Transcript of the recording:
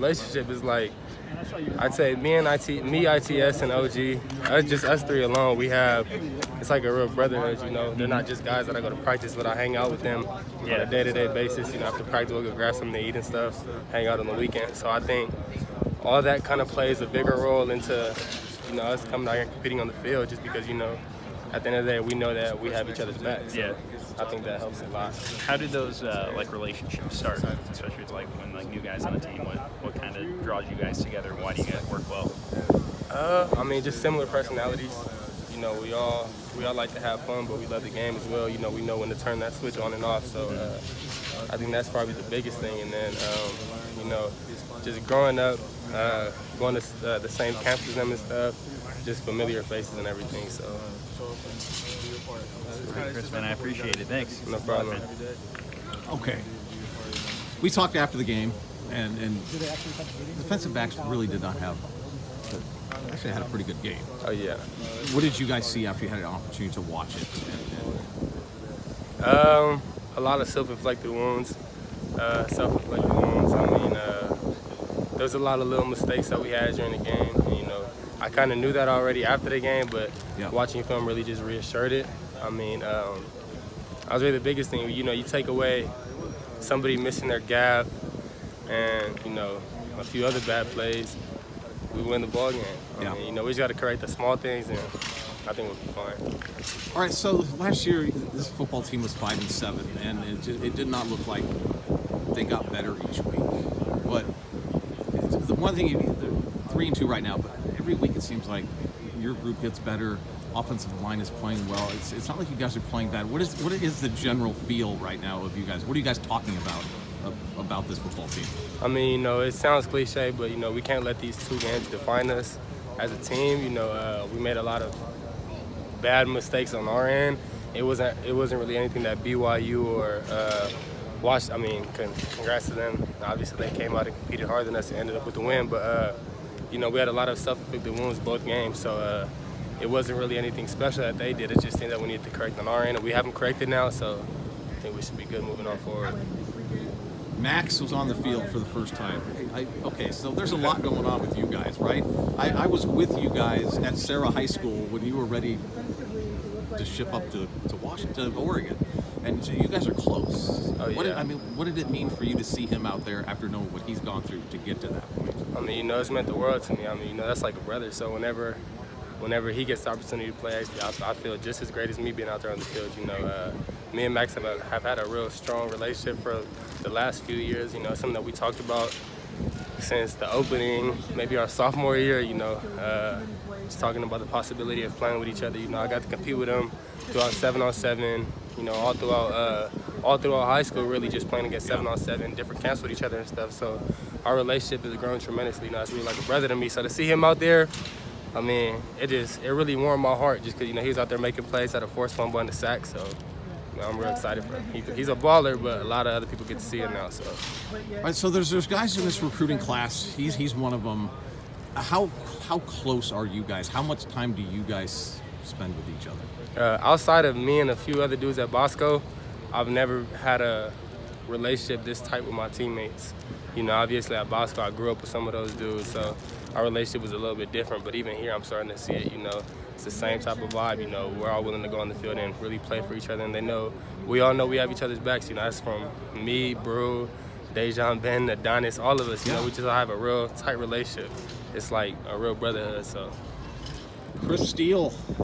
relationship is like, I'd say me, ITS, and OG, just us three alone, it's like a real brotherhood, you know. They're not just guys that I go to practice, but I hang out with them on a day-to-day basis. You know, after practice, we'll go grab something to eat and stuff, hang out on the weekend. So I think all that kind of plays a bigger role into, you know, us coming out here and competing on the field, just because, you know, at the end of the day, we know that we have each other's backs. So I think that helps a lot. How did those relationships start, especially with when new guys on the team? What kind of draws you guys together? Why do you guys work well? I mean, just similar personalities. You know, we all like to have fun, but we love the game as well. You know, we know when to turn that switch on and off. So I think that's probably the biggest thing. And then, you know, just growing up, going to the same camps as them and stuff, just familiar faces and everything. So. Chris, man, I appreciate it. Thanks. No problem. Okay. We talked after the game, and defensive backs really did not have. Actually, had a pretty good game. Oh yeah. What did you guys see after you had an opportunity to watch it? A lot of self-inflicted wounds. I mean, there was a lot of little mistakes that we had during the game. And, you know, I kind of knew that already after the game, but watching film really just reassured it. I mean, that was really the biggest thing. You know, you take away somebody missing their gap and, you know, a few other bad plays, we win the ball game. I mean, you know, we just got to correct the small things, and I think we'll be fine. All right, so last year, this football team was 5-7, and it did not look like they got better each week. But the one thing, they're 3-2 right now, but every week it seems like your group gets better. Offensive line is playing well. It's not like you guys are playing bad. What is the general feel right now of you guys? What are you guys talking about this football team? I mean, you know, it sounds cliche, but, you know, we can't let these 2 games define us as a team. You know, we made a lot of bad mistakes on our end. It wasn't really anything that BYU or I mean, congrats to them. Obviously, they came out and competed harder than us and ended up with the win. But, you know, we had a lot of self-inflicted wounds both games. So it wasn't really anything special that they did. It's just things that we needed to correct on our end. And we haven't corrected now, so I think we should be good moving on forward. Max was on the field for the first time. Okay, so there's a lot going on with you guys, right? I was with you guys at Sarah High School when you were ready to ship up to Washington, Oregon. And so you guys are close. Oh, yeah. What did it mean for you to see him out there after knowing what he's gone through to get to that point? I mean, you know, it's meant the world to me. I mean, you know, that's like a brother. So whenever he gets the opportunity to play, I feel just as great as me being out there on the field. You know, me and Max have had a real strong relationship for the last few years. You know, something that we talked about since the opening, maybe our sophomore year. You know, just talking about the possibility of playing with each other. You know, I got to compete with him throughout 7-on-7. You know, all throughout high school, really just playing against 7-on-7, different camps with each other and stuff. So our relationship has grown tremendously. You know, it's really like a brother to me. So to see him out there, I mean, it really warmed my heart just because, you know, he was out there making plays, had a forced fumble and a sack. So, you know, I'm real excited for him. He's a baller, but a lot of other people get to see him now. So, all right, so there's guys in this recruiting class. He's one of them. How close are you guys? How much time do you guys spend with each other? Outside of me and a few other dudes at Bosco, I've never had a relationship this tight with my teammates. You know, obviously at Bosco, I grew up with some of those dudes, so our relationship was a little bit different. But even here, I'm starting to see it. You know, it's the same type of vibe. You know, we're all willing to go on the field and really play for each other, and we all know we have each other's backs. You know, that's from me, Brew, Dejan, Ben, Adonis, all of us. You know, we just all have a real tight relationship. It's like a real brotherhood. So, Chris Steele.